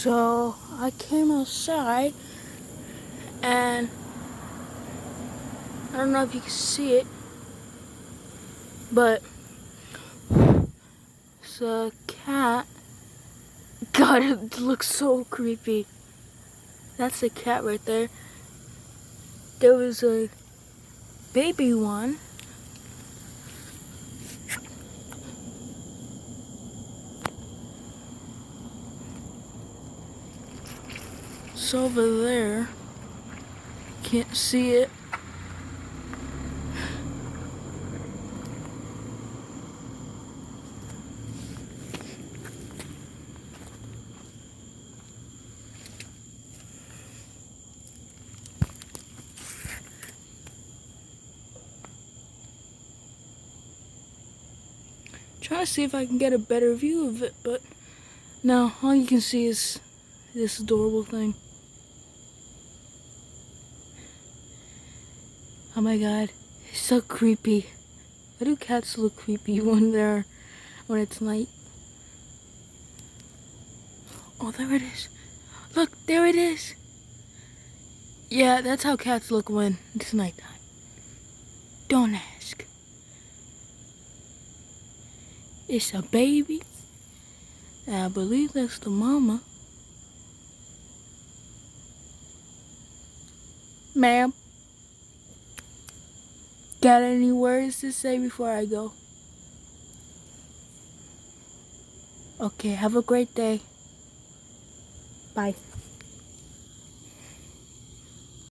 So I came outside and I don't know if you can see it, but it's a cat. God, it looks so creepy. That's a cat right there. There was a baby one. It's over there. Can't see it. Trying to see if I can get a better view of it, but no, all you can see is this adorable thing. Oh my god, it's so creepy. Why do cats look creepy when it's night? Oh, there it is. Look, there it is. Yeah, that's how cats look when it's nighttime. Don't ask. It's a baby. I believe that's the mama. Ma'am, got any words to say before I go? Okay, have a great day. Bye.